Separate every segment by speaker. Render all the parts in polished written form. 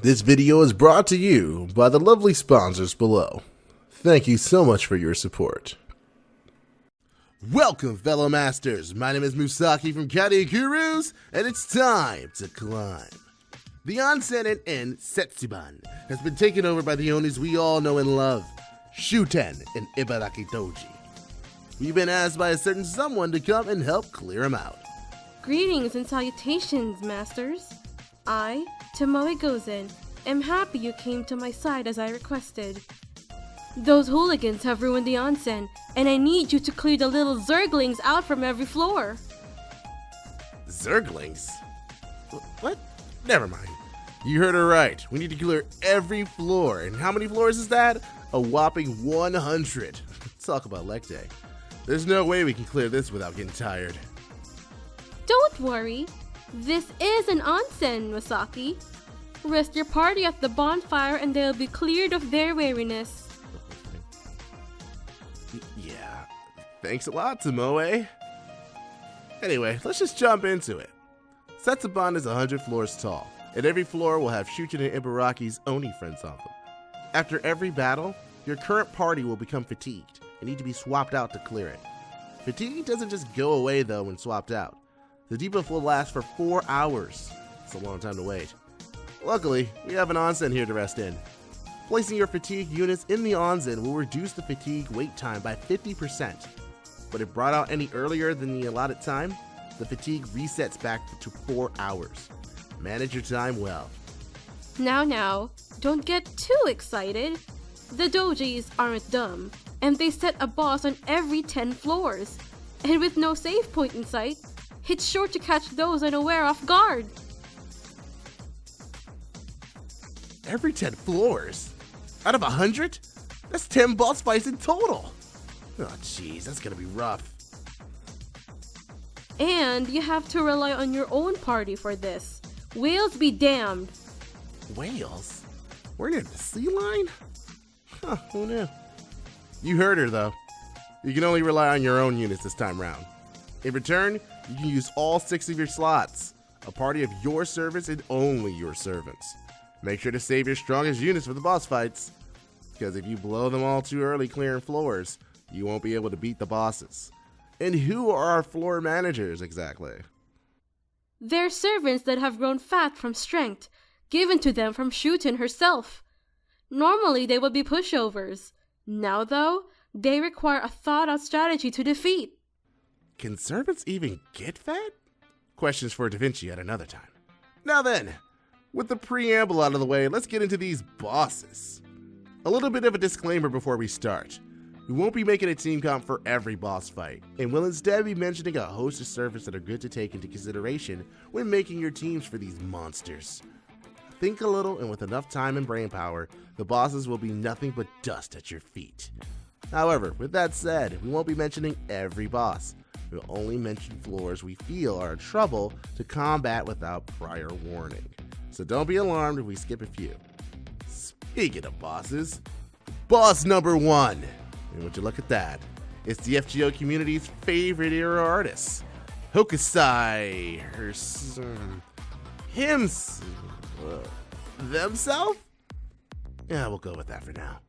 Speaker 1: This video is brought to you by the lovely sponsors below. Thank you so much for your support. Welcome, fellow masters. My name is Musaki from Kari Gurus, and it's time to climb. The Onsen in Setsubun has been taken over by the owners we all know and love, Shuten and Ibaraki Doji. We've been asked by a certain someone to come and help clear them out.
Speaker 2: Greetings and salutations, masters. I, Tomoe Gozen, am happy you came to my side as I requested. Those hooligans have ruined the onsen, and I need you to clear the little zerglings out from every floor.
Speaker 1: Zerglings? What? Never mind. You heard her right. We need to clear every floor. And how many floors is that? A whopping 100. Talk about leg day. There's no way we can clear this without getting tired.
Speaker 2: Don't worry. This is an onsen, Masaki. Rest your party at the bonfire and they'll be cleared of their weariness.
Speaker 1: Yeah, thanks a lot, Tomoe. Anyway, let's just jump into it. Setsubun is 100 floors tall, and every floor will have Shuten and Ibaraki's Oni friends on them. After every battle, your current party will become fatigued and need to be swapped out to clear it. Fatigue doesn't just go away though when swapped out. The debuff will last for 4 hours. It's a long time to wait. Luckily, we have an onsen here to rest in. Placing your fatigue units in the onsen will reduce the fatigue wait time by 50%. But if brought out any earlier than the allotted time, the fatigue resets back to 4 hours. Manage your time well.
Speaker 2: Now, don't get too excited. The dojis aren't dumb, and they set a boss on every 10 floors. And with no save point in sight, it's sure to catch those unaware off guard.
Speaker 1: Every 10 floors? Out of 100? That's 10 boss fights in total. Oh jeez, that's gonna be rough.
Speaker 2: And you have to rely on your own party for this. Whales be damned.
Speaker 1: Whales? We're near the sea line? Huh, who knew? You heard her though. You can only rely on your own units this time round. In return, you can use all 6 of your slots. A party of your servants and only your servants. Make sure to save your strongest units for the boss fights, because if you blow them all too early clearing floors, you won't be able to beat the bosses. And who are our floor managers exactly?
Speaker 2: They're servants that have grown fat from strength, given to them from Shuten herself. Normally they would be pushovers. Now though, they require a thought-out strategy to defeat.
Speaker 1: Can servants even get fat? Questions for Da Vinci at another time. Now then, with the preamble out of the way, let's get into these bosses. A little bit of a disclaimer before we start. We won't be making a team comp for every boss fight, and will instead be mentioning a host of servants that are good to take into consideration when making your teams for these monsters. Think a little, and with enough time and brain power, the bosses will be nothing but dust at your feet. However, with that said, we won't be mentioning every boss. We'll only mention floors we feel are in trouble to combat without prior warning. So don't be alarmed if we skip a few. Speaking of bosses, boss number 1. And would you look at that? It's the FGO community's favorite era artist, Hokusai, themself? Yeah, we'll go with that for now.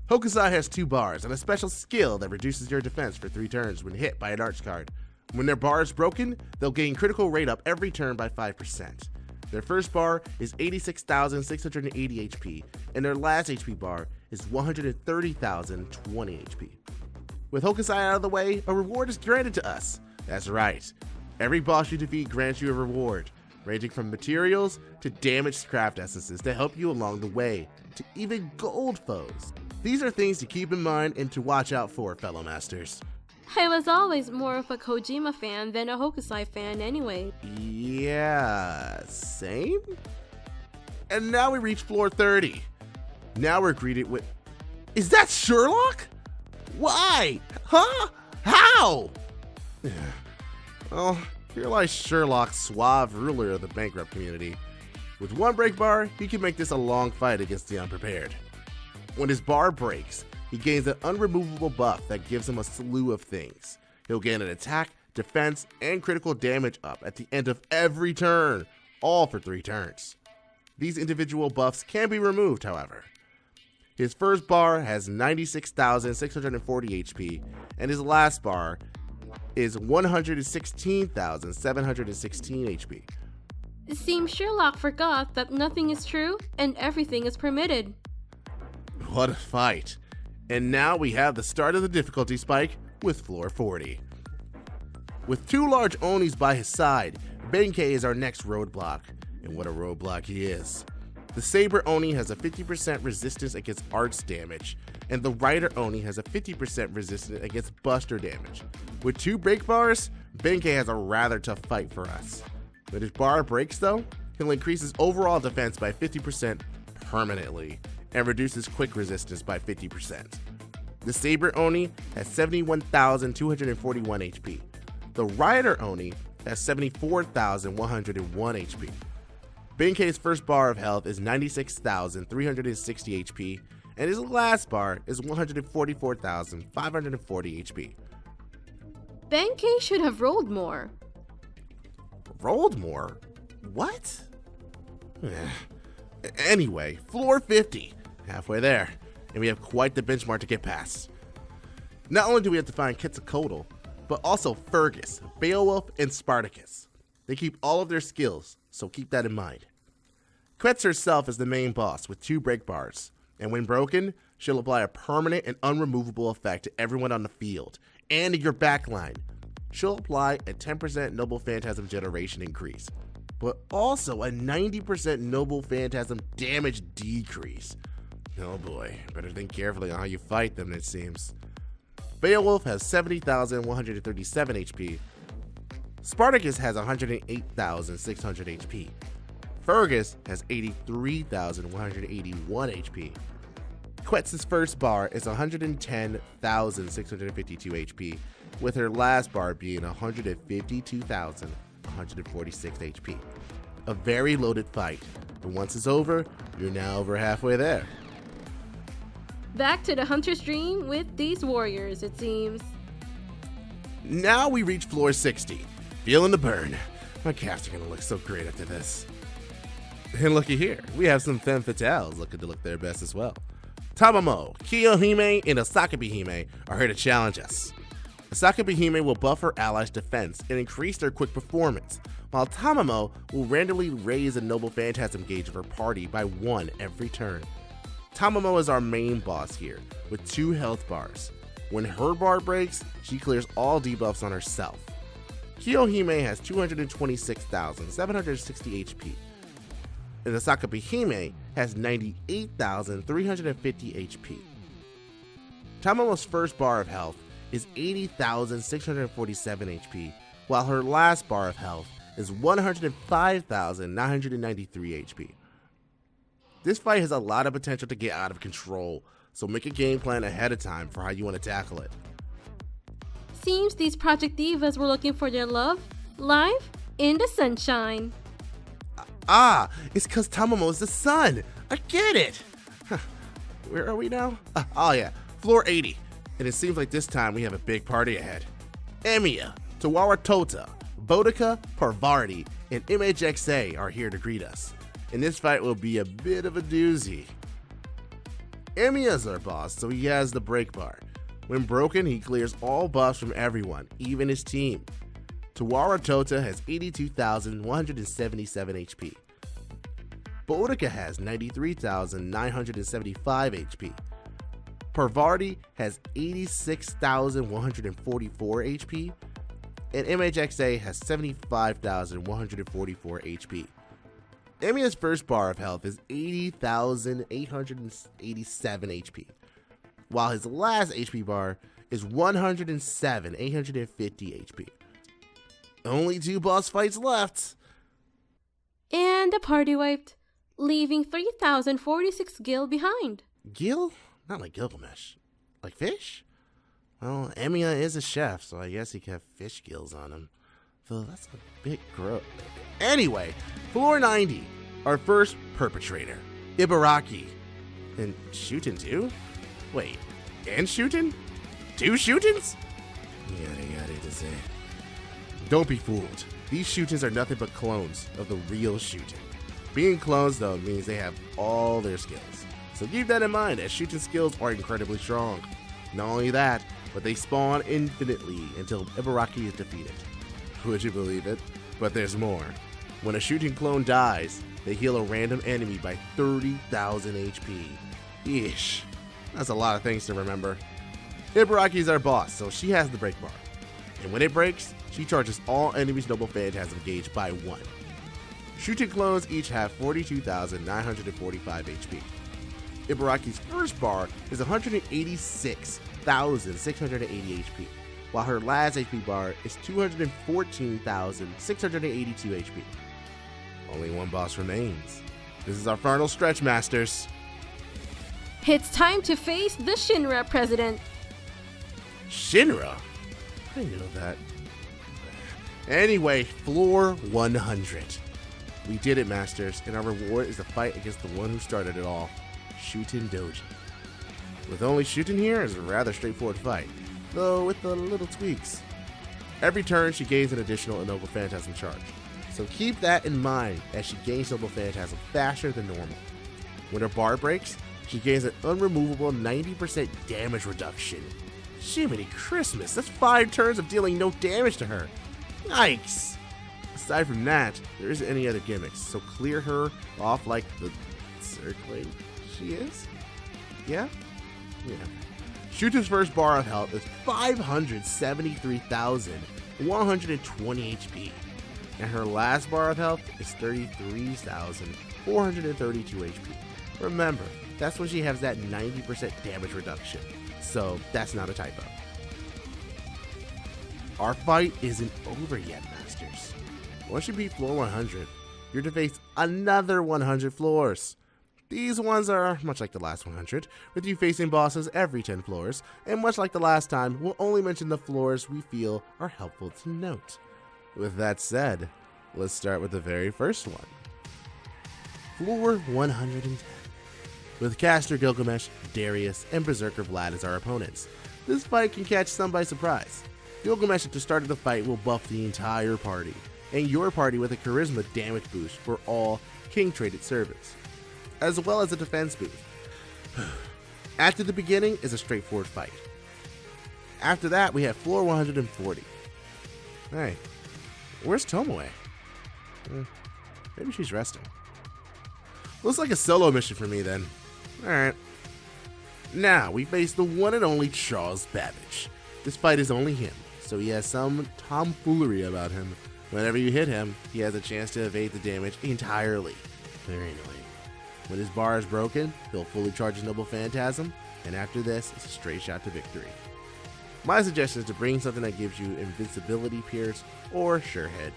Speaker 1: Hokusai has 2 bars and a special skill that reduces your defense for 3 turns when hit by an arch card. When their bar is broken, they'll gain critical rate up every turn by 5%. Their first bar is 86,680 HP, and their last HP bar is 130,020 HP. With Hokusai out of the way, a reward is granted to us. That's right. Every boss you defeat grants you a reward, ranging from materials to damaged craft essences to help you along the way, to even gold foes. These are things to keep in mind and to watch out for, fellow masters.
Speaker 2: I was always more of a Kojima fan than a Hokusai fan anyway.
Speaker 1: Yeah, same? And now we reach floor 30. Now we're greeted with... Is that Sherlock? Why? Huh? How? Well, here lies Sherlock, suave ruler of the bankrupt community. With 1 break bar, he can make this a long fight against the unprepared. When his bar breaks, he gains an unremovable buff that gives him a slew of things. He'll gain an attack, defense, and critical damage up at the end of every turn, all for 3 turns. These individual buffs can be removed, however. His first bar has 96,640 HP, and his last bar is 116,716 HP.
Speaker 2: It seems Sherlock forgot that nothing is true and everything is permitted.
Speaker 1: What a fight. And now we have the start of the difficulty spike with floor 40. With two large Onis by his side, Benkei is our next roadblock, and what a roadblock he is. The Saber Oni has a 50% resistance against arts damage, and the Rider Oni has a 50% resistance against buster damage. With two break bars, Benkei has a rather tough fight for us. When his bar breaks though, he'll increase his overall defense by 50% permanently, and reduce his quick resistance by 50%. The Saber Oni has 71,241 HP. The Rider Oni has 74,101 HP. Benkei's first bar of health is 96,360 HP, and his last bar is 144,540 HP.
Speaker 2: Benkei should have rolled more.
Speaker 1: Rolled more? What? Anyway, floor 50. Halfway there, and we have quite the benchmark to get past. Not only do we have to find Quetzalcoatl, but also Fergus, Beowulf, and Spartacus. They keep all of their skills, so keep that in mind. Quetz herself is the main boss with two break bars, and when broken, she'll apply a permanent and unremovable effect to everyone on the field, and to your backline. She'll apply a 10% Noble Phantasm generation increase, but also a 90% Noble Phantasm damage decrease. Oh boy, better think carefully on how you fight them, it seems. Beowulf has 70,137 HP. Spartacus has 108,600 HP. Fergus has 83,181 HP. Quetz's first bar is 110,652 HP, with her last bar being 152,146 HP. A very loaded fight, but once it's over, you're now over halfway there.
Speaker 2: Back to the hunter's dream with these warriors, it seems.
Speaker 1: Now we reach floor 60. Feeling the burn. My calves are gonna look so great after this. And looky here, we have some femme fatales looking to look their best as well. Tamamo, Kiyohime, and Asakabihime are here to challenge us. Asakabihime will buff her allies' defense and increase their quick performance, while Tamamo will randomly raise the Noble Phantasm gauge of her party by 1 every turn. Tamamo is our main boss here, with 2 health bars. When her bar breaks, she clears all debuffs on herself. Kiyohime has 226,760 HP, and Asakabihime has 98,350 HP. Tamamo's first bar of health is 80,647 HP, while her last bar of health is 105,993 HP. This fight has a lot of potential to get out of control, so make a game plan ahead of time for how you want to tackle it.
Speaker 2: Seems these Project Divas were looking for their love live in the sunshine.
Speaker 1: It's cause Tamamo is the sun. I get it. Where are we now? Oh yeah, floor 80. And it seems like this time we have a big party ahead. Emiya, Tawara Tota, Boudica, Parvati, and MHXA are here to greet us. And this fight will be a bit of a doozy. Emiya's our boss, so he has the break bar. When broken, he clears all buffs from everyone, even his team. Tawara Tota has 82,177 HP. Boudica has 93,975 HP. Parvati has 86,144 HP. And MHXA has 75,144 HP. Emiya's first bar of health is 80,887 HP, while his last HP bar is 107,850 HP. Only 2 boss fights left.
Speaker 2: And the party wiped, leaving 3,046 gil behind.
Speaker 1: Gil? Not like Gilgamesh. Like fish? Well, Emiya is a chef, so I guess he can have fish gills on him. Though that's a bit gross. Anyway, floor 90, our first perpetrator, Ibaraki. And Shootin' too? Wait, and Shootin'? 2 Shootins? Yada to say. Don't be fooled. These Shootins are nothing but clones of the real Shootin'. Being clones though means they have all their skills, so keep that in mind as shooting skills are incredibly strong. Not only that, but they spawn infinitely until Ibaraki is defeated. Would you believe it? But there's more. When a shooting clone dies, they heal a random enemy by 30,000 HP. Yeesh, that's a lot of things to remember. Ibaraki's our boss, so she has the break bar. And when it breaks, she charges all enemies' Noble Phantasm gauge by 1. Shooting clones each have 42,945 HP. Ibaraki's first bar is 186,680 HP, while her last HP bar is 214,682 HP. Only one boss remains. This is our final stretch, Masters.
Speaker 2: It's time to face the Shinra president.
Speaker 1: Shinra? I know that. Anyway, floor 100. We did it, Masters, and our reward is the fight against the one who started it all, Shootin' Doji. With only Shootin' here, it's a rather straightforward fight, though with the little tweaks. Every turn, she gains an additional Noble Phantasm charge, so keep that in mind as she gains Noble Phantasm faster than normal. When her bar breaks, she gains an unremovable 90% damage reduction. Jiminy Christmas, that's 5 turns of dealing no damage to her. Yikes! Aside from that, there isn't any other gimmicks, so clear her off like the circling she is? Yeah? Yeah. Shootin's first bar of health is 573,120 HP, and her last bar of health is 33,432 HP. Remember, that's when she has that 90% damage reduction, so that's not a typo. Our fight isn't over yet, Masters. Once you beat floor 100, you're to face another 100 floors. These ones are much like the last 100, with you facing bosses every 10 floors, and much like the last time, we'll only mention the floors we feel are helpful to note. With that said, let's start with the very first one. Floor 110. With Caster Gilgamesh, Darius, and Berserker Vlad as our opponents, this fight can catch some by surprise. Gilgamesh at the start of the fight will buff the entire party, and your party with a charisma damage boost for all king-traded servants, as well as a defense boost. After the beginning is a straightforward fight. After that, we have floor 140. Hey, where's Tomoe? Maybe she's resting. Looks like a solo mission for me then. Alright. Now, we face the one and only Charles Babbage. This fight is only him, so he has some tomfoolery about him. Whenever you hit him, he has a chance to evade the damage entirely. Very annoying. When his bar is broken, he'll fully charge his Noble Phantasm, and after this, it's a straight shot to victory. My suggestion is to bring something that gives you Invincibility Pierce or Surehead.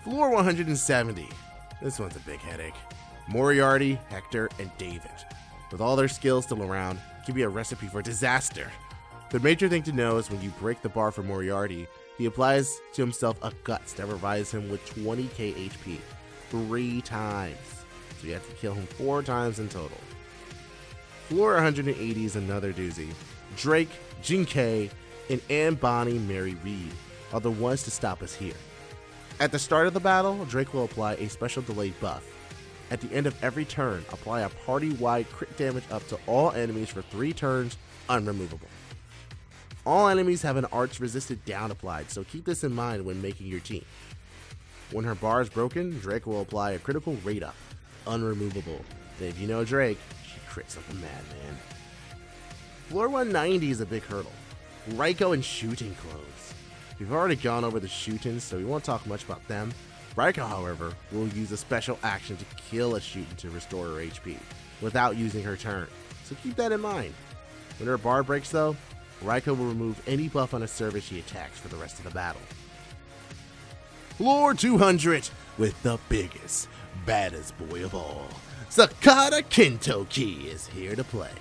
Speaker 1: Floor 170. This one's a big headache. Moriarty, Hector, and David. With all their skills still around, it can be a recipe for disaster. The major thing to know is when you break the bar for Moriarty, he applies to himself a Guts that provides him with 20k HP 3 times. So you have to kill him 4 times in total. Floor 180 is another doozy. Drake, Jinkei, and Ambani Mary Reed are the ones to stop us here. At the start of the battle, Drake will apply a special delayed buff. At the end of every turn, apply a party-wide crit damage up to all enemies for 3 turns, unremovable. All enemies have an arch-resisted down applied, so keep this in mind when making your team. When her bar is broken, Drake will apply a critical rate up, unremovable. Then if you know Drake, she crits like a madman. Floor 190 is a big hurdle. Raiko and Shooting clones. We've already gone over the Shootins, so we won't talk much about them. Raiko, however, will use a special action to kill a Shootin to restore her HP, without using her turn, so keep that in mind. When her bar breaks though, Raiko will remove any buff on a servant she attacks for the rest of the battle. Floor 200 with the biggest, baddest boy of all. Sakata Kintoki is here to play.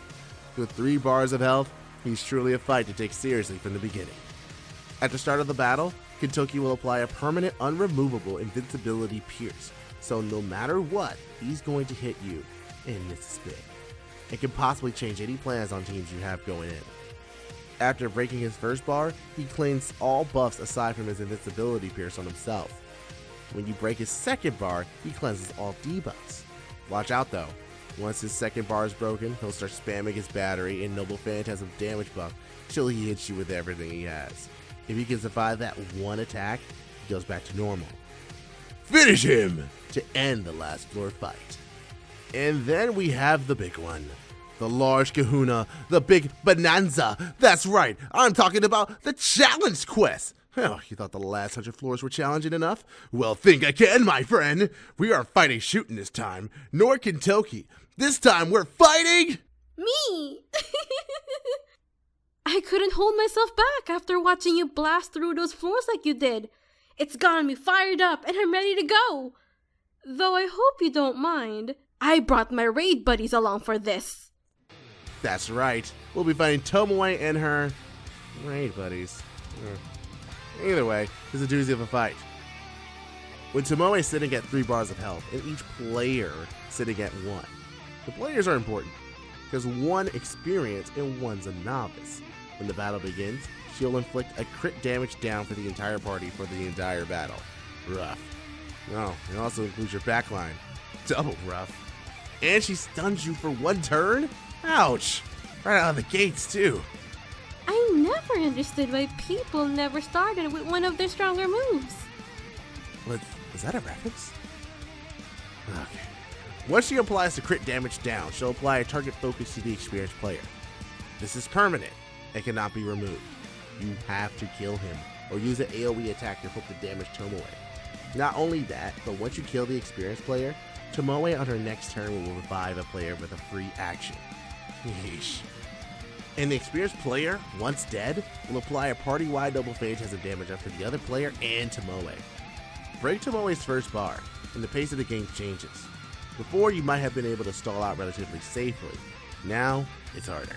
Speaker 1: With 3 bars of health, he's truly a fight to take seriously from the beginning. At the start of the battle, Kintoki will apply a permanent unremovable Invincibility Pierce, so no matter what, he's going to hit you, and this is big. It can possibly change any plans on teams you have going in. After breaking his first bar, he claims all buffs aside from his Invincibility Pierce on himself. When you break his second bar, he cleanses all debuffs. Watch out though. Once his second bar is broken, he'll start spamming his battery and Noble Phantasm damage buff till he hits you with everything he has. If he can survive that one attack, he goes back to normal. Finish him to end the last floor fight. And then we have the big one. The large kahuna, the big bonanza. That's right, I'm talking about the challenge quest. Oh, you thought the last 100 floors were challenging enough? Well, think again, my friend. We are fighting shooting this time, nor Kentucky. This time we're fighting...
Speaker 2: Me! I couldn't hold myself back after watching you blast through those floors like you did. It's gotten me fired up and I'm ready to go. Though I hope you don't mind. I brought my raid buddies along for this.
Speaker 1: That's right. We'll be fighting Tomoe and her raid buddies. Either way, it's a doozy of a fight. When Tomoe is sitting at 3 bars of health, and each player sitting at 1. The players are important, because one experienced and one's a novice. When the battle begins, she'll inflict a crit damage down for the entire party for the entire battle. Rough. No, it also includes your backline. Double rough. And she stuns you for 1 turn? Ouch! Right out of the gates, too.
Speaker 2: I never understood why people never started with one of their stronger moves.
Speaker 1: Was that a reference? Okay. Once she applies the crit damage down, she'll apply a target focus to the experienced player. This is permanent and cannot be removed. You have to kill him, or use an AoE attack to hope to damage Tomoe. Not only that, but once you kill the experienced player, Tomoe on her next turn will revive a player with a free action. Yeesh. And the experienced player, once dead, will apply a party-wide Noble Phantasm damage up to the other player and Tomoe. Break Tomoe's first bar, and the pace of the game changes. Before, you might have been able to stall out relatively safely. Now, it's harder.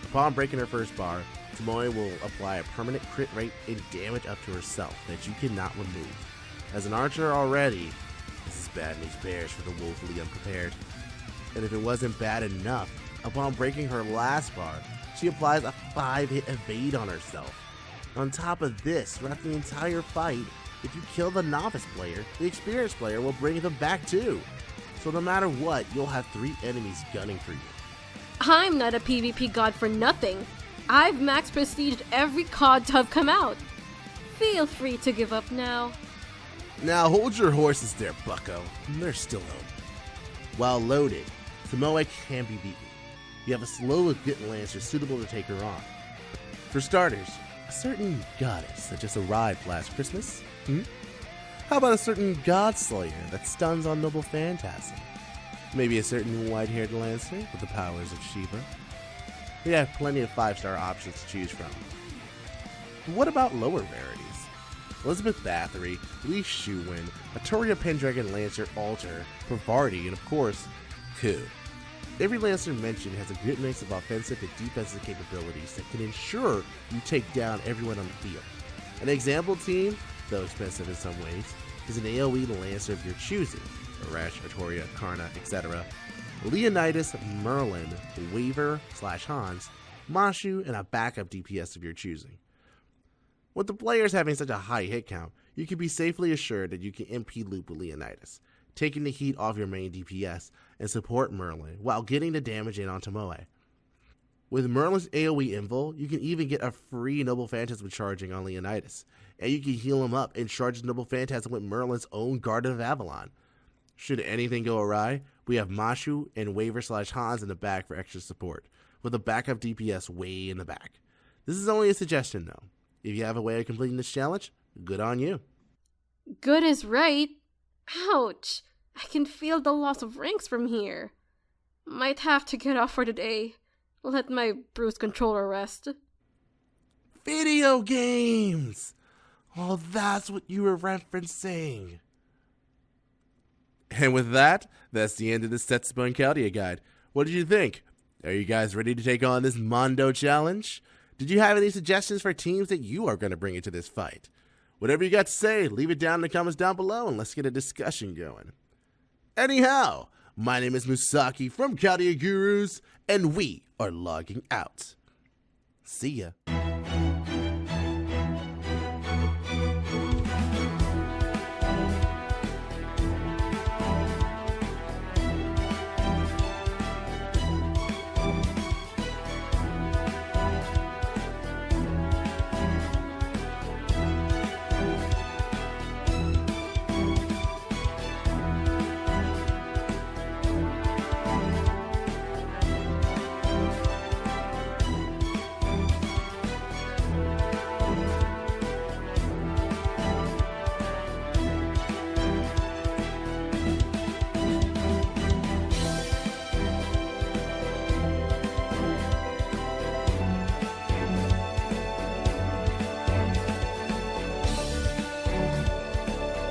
Speaker 1: Upon breaking her first bar, Tomoe will apply a permanent crit rate and damage up to herself that you cannot remove. As an archer already, this is bad news bears for the woefully unprepared. And if it wasn't bad enough, upon breaking her last bar, she applies a 5-hit evade on herself. On top of this, throughout the entire fight, if you kill the novice player, the experienced player will bring them back too. So no matter what, you'll have 3 enemies gunning for you.
Speaker 2: I'm not a PvP god for nothing. I've max prestiged every COD to have come out. Feel free to give up now.
Speaker 1: Now hold your horses there, bucko. They're still loaded. While loaded, Tomoe can be beaten. You have a slow Skit Lancer suitable to take her on. For starters, a certain goddess that just arrived last Christmas. How about a certain god slayer that stuns on Noble Phantasm? Maybe a certain white-haired Lancer with the powers of Shiva. We have plenty of 5-star options to choose from. But what about lower rarities? Elizabeth Bathory, Lee Shuwen, Atoria Pendragon Lancer Alter, Pavardi, and of course, Ku. Every Lancer mentioned has a good mix of offensive and defensive capabilities that can ensure you take down everyone on the field. An example team, though expensive in some ways, is an AoE Lancer of your choosing, Arash, Atoria, Karna, etc., Leonidas, Merlin, Waver/Hans, Mashu, and a backup DPS of your choosing. With the players having such a high hit count, you can be safely assured that you can MP loop with Leonidas, taking the heat off your main DPS and support Merlin while getting the damage in on Tomoe. With Merlin's AoE invul, you can even get a free Noble Phantasm charging on Leonidas, and you can heal him up and charge Noble Phantasm with Merlin's own Garden of Avalon. Should anything go awry, we have Mashu and Waver/Hans in the back for extra support, with a backup DPS way in the back. This is only a suggestion though. If you have a way of completing this challenge, good on you.
Speaker 2: Good is right. Ouch. I can feel the loss of ranks from here. Might have to get off for today. Let my bruised controller rest.
Speaker 1: Video games! Oh, that's what you were referencing. And with that, that's the end of the Setsubun Chaldea guide. What did you think? Are you guys ready to take on this Mondo challenge? Did you have any suggestions for teams that you are going to bring into this fight? Whatever you got to say, leave it down in the comments down below and let's get a discussion going. Anyhow, my name is Musaki from Chaldea Gurus, and we are logging out. See ya.